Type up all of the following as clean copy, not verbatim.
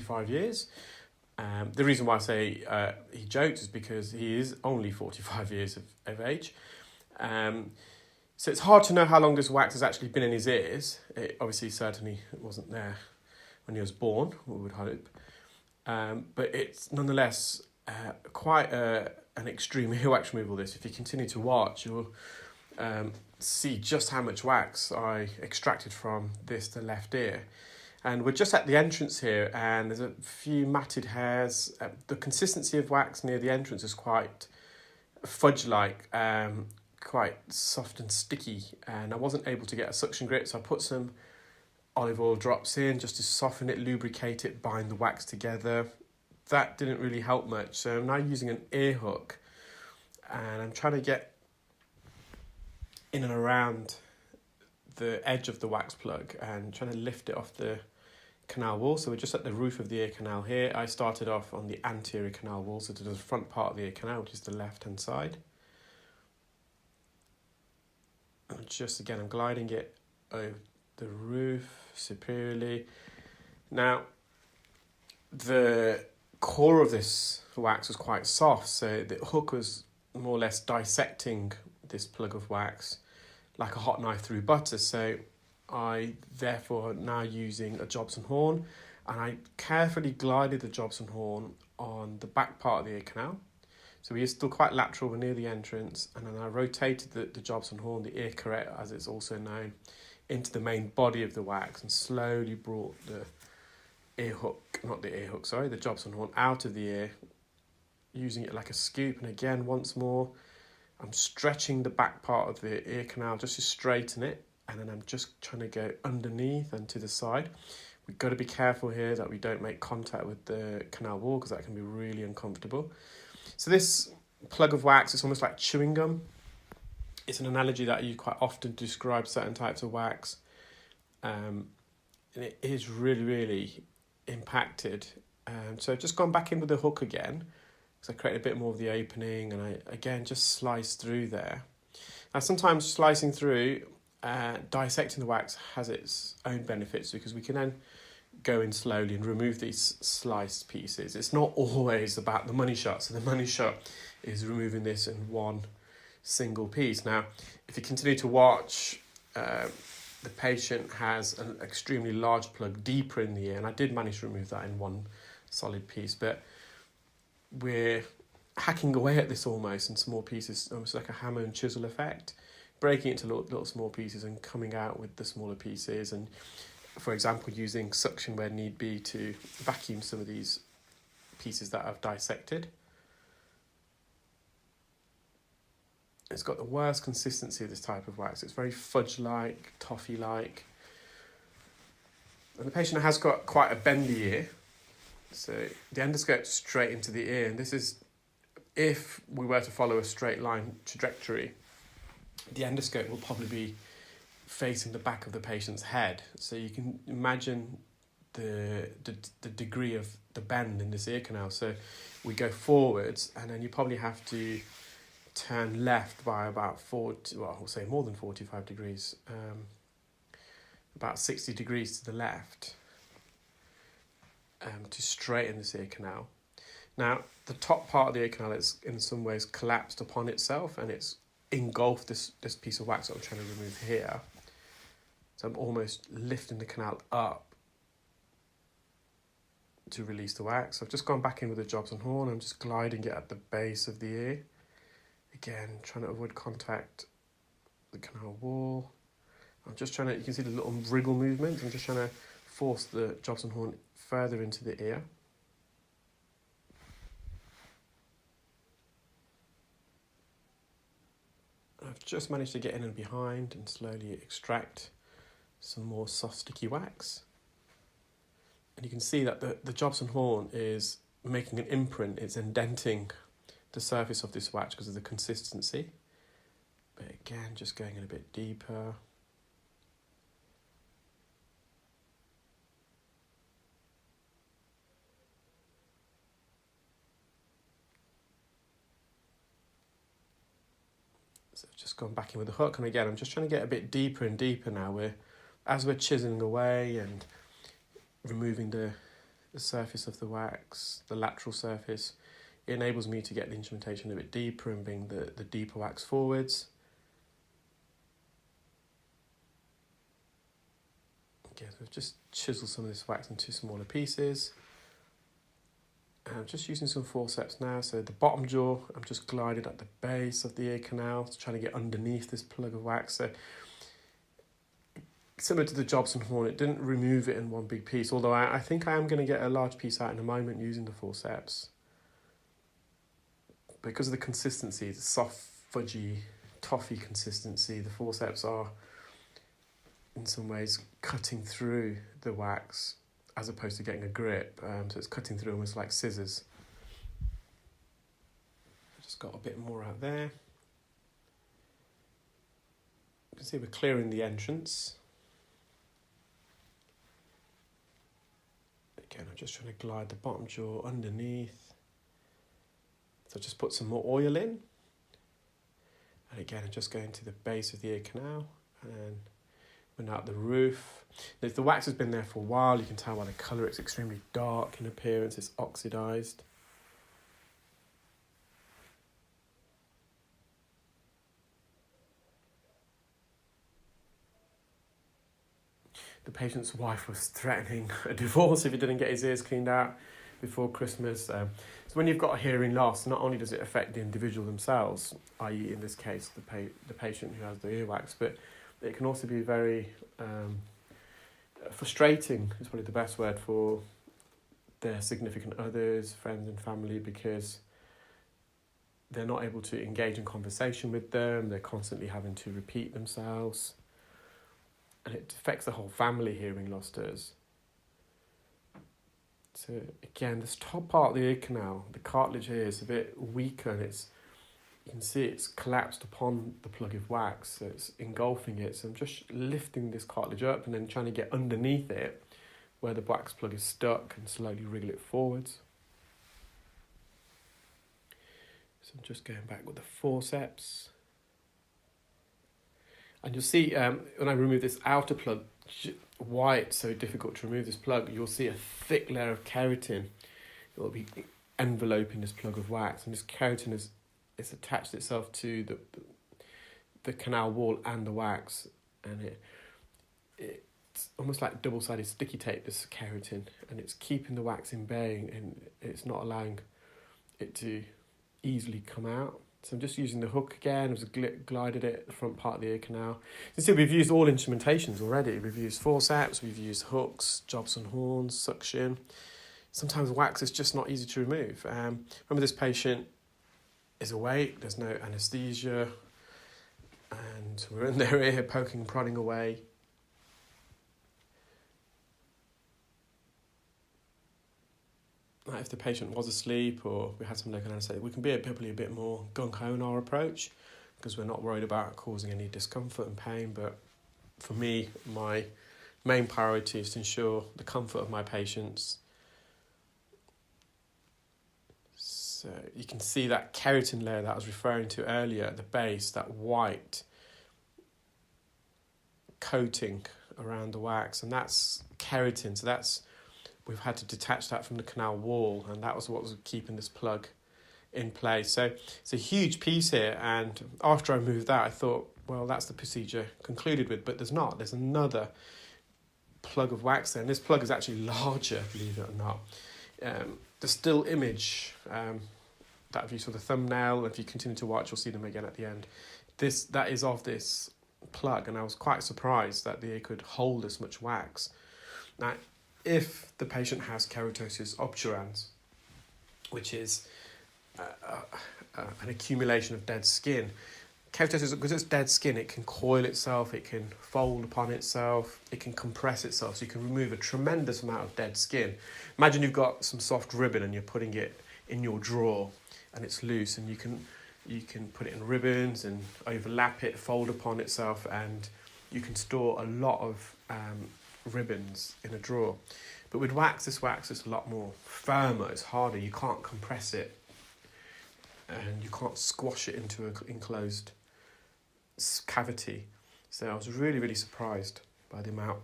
45 years. The reason why I say he jokes is because he is only 45 years of age. So it's hard to know how long this wax has actually been in his ears. It obviously certainly wasn't there when he was born, we would hope. But it's nonetheless quite an extreme earwax removal, this. If you continue to watch, you'll see just how much wax I extracted from the left ear. And we're just at the entrance here, and there's a few matted hairs. The consistency of wax near the entrance is quite fudge-like, quite soft and sticky, and I wasn't able to get a suction grip, so I put some olive oil drops in just to soften it, lubricate it, bind the wax together. That didn't really help much, so I'm now using an ear hook, and I'm trying to get in and around the edge of the wax plug and trying to lift it off the canal wall. So we're just at the roof of the ear canal here. I started off on the anterior canal wall, so to the front part of the ear canal, which is the left-hand side. And just again, I'm gliding it over the roof superiorly. Now, the core of this wax was quite soft, so the hook was more or less dissecting this plug of wax like a hot knife through butter. So I therefore now using a Jobson horn, and I carefully glided the Jobson horn on the back part of the ear canal. So we are still quite lateral, we're near the entrance, and then I rotated the Jobson horn, the ear curette as it's also known, into the main body of the wax and slowly brought the Jobson horn out of the ear, using it like a scoop. And again, once more, I'm stretching the back part of the ear canal just to straighten it, and then I'm just trying to go underneath and to the side. We've got to be careful here that we don't make contact with the canal wall, because that can be really uncomfortable. So this plug of wax is almost like chewing gum. It's an analogy that I use quite often to describe certain types of wax. And it is really, really impacted. So I've just gone back in with the hook again, because I created a bit more of the opening, and I, again, just slice through there. Now, sometimes slicing through, dissecting the wax has its own benefits, because we can then go in slowly and remove these sliced pieces. It's not always about the money shot. So the money shot is removing this in one single piece. Now, if you continue to watch, the patient has an extremely large plug deeper in the ear, and I did manage to remove that in one solid piece, but we're hacking away at this almost in small pieces, almost like a hammer and chisel effect, breaking it into little small pieces and coming out with the smaller pieces, and for example, using suction where need be to vacuum some of these pieces that I've dissected. It's got the worst consistency of this type of wax. It's very fudge-like, toffee-like. And the patient has got quite a bendy ear. So the endoscope's straight into the ear. And this is, if we were to follow a straight line trajectory, the endoscope will probably be facing the back of the patient's head. So you can imagine the degree of the bend in this ear canal. So we go forwards, and then you probably have to turn left by about we'll say more than 45 degrees, about 60 degrees to the left, to straighten this ear canal. Now, the top part of the ear canal is in some ways collapsed upon itself, and it's engulfed this piece of wax that I'm trying to remove here. So I'm almost lifting the canal up to release the wax. I've just gone back in with the Jobson horn. I'm just gliding it at the base of the ear. Again, trying to avoid contact with the canal wall. I'm just trying to, you can see the little wriggle movement. I'm just trying to force the Jobson horn further into the ear. I've just managed to get in and behind and slowly extract some more soft sticky wax. And you can see that the Jobson horn is making an imprint. It's indenting the surface of this wax because of the consistency. But again, just going in a bit deeper. So I've just gone back in with the hook, and again, I'm just trying to get a bit deeper and deeper now. As we're chiseling away and removing the the surface of the wax, the lateral surface. It enables me to get the instrumentation a bit deeper and bring the deeper wax forwards. Okay, so I've just chiseled some of this wax into smaller pieces. And I'm just using some forceps now. So the bottom jaw, I'm just gliding at the base of the ear canal, trying to get underneath this plug of wax. So similar to the Jobson horn, it didn't remove it in one big piece, although I think I am going to get a large piece out in a moment using the forceps. Because of the consistency, the soft, fudgy, toffee consistency, the forceps are in some ways cutting through the wax as opposed to getting a grip. So it's cutting through almost like scissors. I've just got a bit more out there. You can see we're clearing the entrance. Again, I'm just trying to glide the bottom jaw underneath. So just put some more oil in. And again, I'm just going to the base of the ear canal and we're now at the roof. If the wax has been there for a while, you can tell by the colour it's extremely dark in appearance, it's oxidised. The patient's wife was threatening a divorce if he didn't get his ears cleaned out before Christmas. So when you've got a hearing loss, not only does it affect the individual themselves, i.e. in this case the patient who has the earwax, but it can also be very frustrating, is probably the best word, for their significant others, friends and family, because they're not able to engage in conversation with them, they're constantly having to repeat themselves, and it affects the whole family, hearing loss does. So again, this top part of the ear canal, the cartilage here is a bit weaker, and you can see it's collapsed upon the plug of wax, so it's engulfing it. So I'm just lifting this cartilage up and then trying to get underneath it where the wax plug is stuck and slowly wriggle it forwards. So I'm just going back with the forceps. And you'll see when I remove this outer plug, why it's so difficult to remove this plug, you'll see a thick layer of keratin. It will be enveloping this plug of wax, and this keratin it's attached itself to the canal wall and the wax, and it's almost like double-sided sticky tape, this keratin, and it's keeping the wax in bay, and it's not allowing it to easily come out. So I'm just using the hook again. I've just glided it the front part of the ear canal. You can see we've used all instrumentations already. We've used forceps, we've used hooks, Jobson horns, suction. Sometimes wax is just not easy to remove. Remember, this patient is awake, there's no anaesthesia, and we're in their ear poking and prodding away. If the patient was asleep or we had some local anaesthetic, we can be probably a bit more gung-ho in our approach because we're not worried about causing any discomfort and pain. But for me, my main priority is to ensure the comfort of my patients. So you can see that keratin layer that I was referring to earlier at the base, that white coating around the wax, and that's keratin. So we've had to detach that from the canal wall, and that was what was keeping this plug in place. So it's a huge piece here, and after I moved that, I thought, well, that's the procedure concluded with, but there's not. There's another plug of wax there, and this plug is actually larger, believe it or not. The still image that if you saw the thumbnail, if you continue to watch, you'll see them again at the end. That is of this plug, and I was quite surprised that the ear could hold this much wax. Now, if the patient has keratosis obturans, which is an accumulation of dead skin, keratosis, because it's dead skin, it can coil itself, it can fold upon itself, it can compress itself, so you can remove a tremendous amount of dead skin. Imagine you've got some soft ribbon and you're putting it in your drawer and it's loose, and you can put it in ribbons and overlap it, fold upon itself, and you can store a lot of ribbons in a drawer. But with wax, this wax is a lot more firmer, it's harder, you can't compress it and you can't squash it into an enclosed cavity. So I was really, really surprised by the amount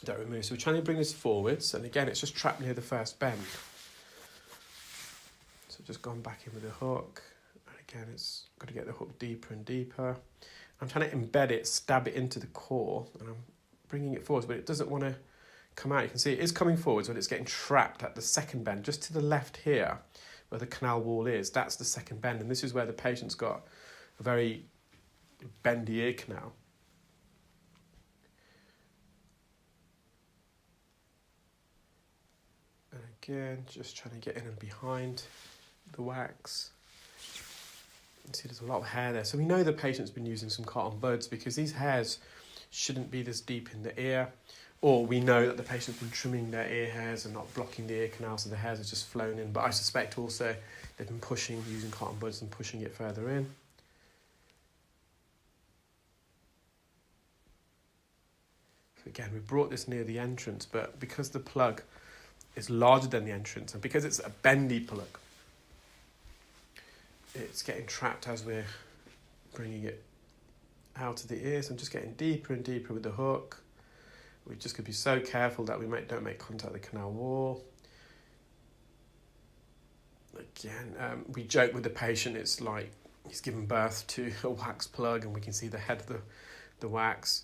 don't remove. So we're trying to bring this forwards, and again, it's just trapped near the first bend. So just gone back in with the hook, and again, it's got to get the hook deeper and deeper. I'm trying to embed it, stab it into the core, and I'm bringing it forwards, but it doesn't want to come out. You can see it is coming forwards, but it's getting trapped at the second bend, just to the left here, where the canal wall is. That's the second bend, and this is where the patient's got a very bendy ear canal. And again, just trying to get in and behind the wax. You can see there's a lot of hair there. So we know the patient's been using some cotton buds because these hairs shouldn't be this deep in the ear. Or we know that the patient's been trimming their ear hairs and not blocking the ear canal, so the hairs are just flown in. But I suspect also they've been using cotton buds and pushing it further in. So again, we brought this near the entrance, but because the plug is larger than the entrance, and because it's a bendy plug, it's getting trapped as we're bringing it out of the ear. So I'm just getting deeper and deeper with the hook. We just could be so careful that we don't make contact with the canal wall. Again, we joke with the patient, it's like he's given birth to a wax plug, and we can see the head of the wax.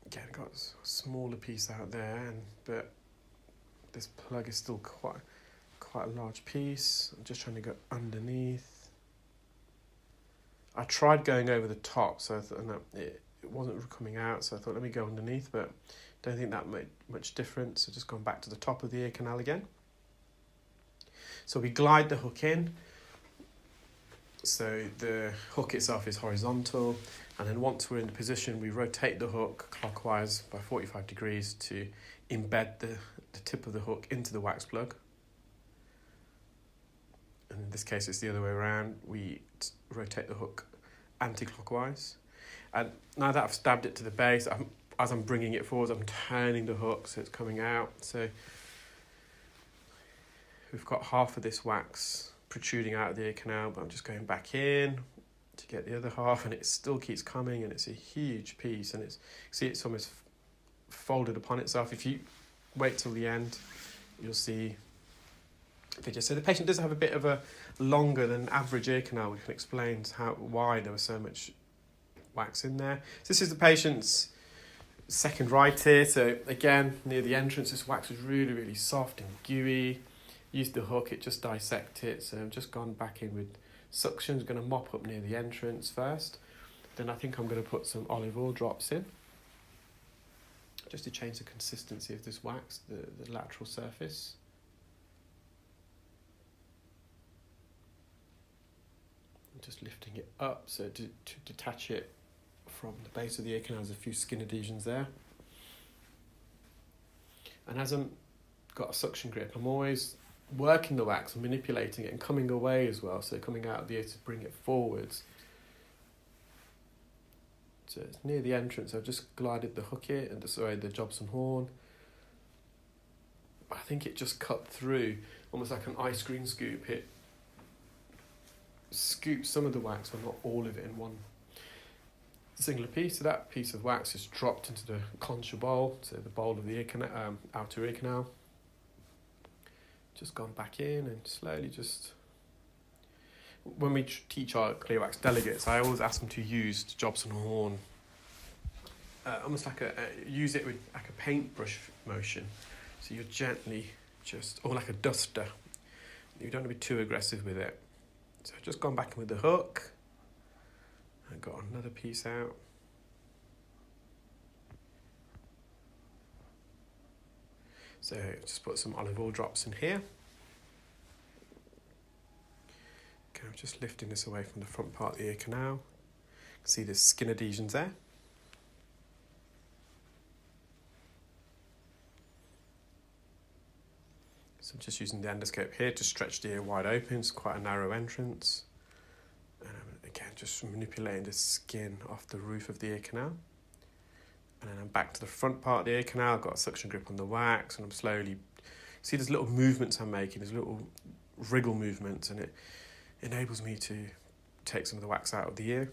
Again, got a smaller piece out there, but this plug is still quite a large piece. I'm just trying to go underneath. I tried going over the top, so I thought it wasn't coming out, so I thought let me go underneath, but don't think that made much difference. So just gone back to the top of the ear canal again. So we glide the hook in. So the hook itself is horizontal, and then once we're in the position, we rotate the hook clockwise by 45 degrees to embed the tip of the hook into the wax plug. And in this case, it's the other way around. We rotate the hook anti-clockwise. And now that I've stabbed it to the base, as I'm bringing it forward, I'm turning the hook so it's coming out. So we've got half of this wax protruding out of the ear canal, but I'm just going back in to get the other half, and it still keeps coming, and it's a huge piece, and it's almost folded upon itself. If you wait till the end, you'll see video. So the patient does have a bit of a longer than average ear canal, which explains why there was so much wax in there. So this is the patient's second right ear. So again, near the entrance, this wax was really, really soft and gooey. Used the hook, it just dissected it. So I've just gone back in with suction. I'm going to mop up near the entrance first. Then I think I'm going to put some olive oil drops in, just to change the consistency of this wax, the lateral surface. I'm just lifting it up, so to detach it from the base of the ear canal, there's a few skin adhesions there. And as I'm got a suction grip, I'm always working the wax and manipulating it and coming away as well, so coming out of the ear to bring it forwards. So it's near the entrance. I've just glided the hook in, and the Jobson horn. I think it just cut through, almost like an ice cream scoop. It scoops some of the wax, but not all of it in one singular piece. So that piece of wax just dropped into the concha bowl, so the bowl of the ear canal, outer ear canal. Just gone back in and slowly just... When we teach our clear wax delegates, I always ask them to use the Jobson horn, almost like use it with like a paintbrush motion. So you're gently or like a duster. You don't want to be too aggressive with it. So I've just gone back in with the hook and got another piece out. So just put some olive oil drops in here. Okay, I'm just lifting this away from the front part of the ear canal. You can see there's skin adhesions there. So I'm just using the endoscope here to stretch the ear wide open. It's quite a narrow entrance. And I'm, again, just manipulating the skin off the roof of the ear canal. And then I'm back to the front part of the ear canal. I've got a suction grip on the wax, and I'm slowly... See, there's little movements I'm making. There's little wriggle movements, and it enables me to take some of the wax out of the ear.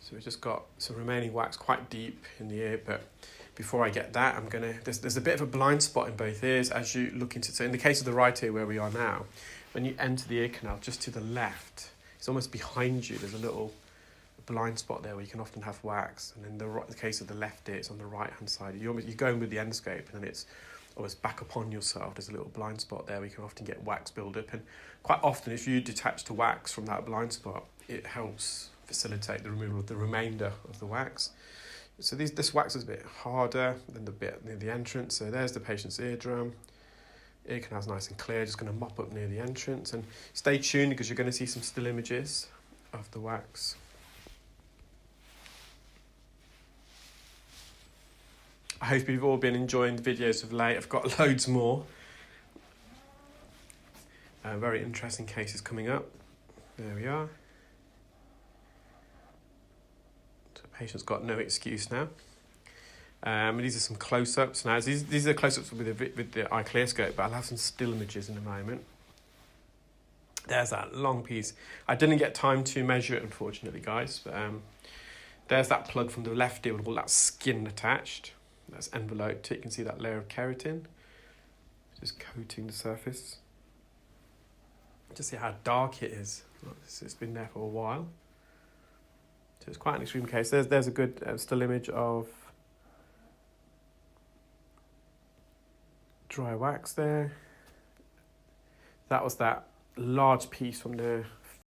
So we've just got some remaining wax quite deep in the ear, but before I get that, there's a bit of a blind spot in both ears as you look into, so in the case of the right ear where we are now, when you enter the ear canal just to the left, it's almost behind you, there's a little blind spot there where you can often have wax, and in the case of the left ear, it's on the right hand side. You're going with the endoscope and then it's almost back upon yourself. There's a little blind spot there where you can often get wax build-up, and quite often if you detach the wax from that blind spot, it helps facilitate the removal of the remainder of the wax. So this wax is a bit harder than the bit near the entrance. So there's the patient's eardrum. Ear canal's nice and clear, just going to mop up near the entrance, and stay tuned because you're going to see some still images of the wax. I hope you've all been enjoying the videos of late. I've got loads more. Very interesting cases coming up. There we are. So the patient's got no excuse now. These are some close-ups now. These are close-ups with the eye clear scope, but I'll have some still images in a moment. There's that long piece. I didn't get time to measure it, unfortunately, guys. But there's that plug from the left ear with all that skin attached. That's enveloped. You can see that layer of keratin just coating the surface. Just see how dark it is. It's been there for a while. So it's quite an extreme case. There's a good still image of dry wax there. That was that large piece from the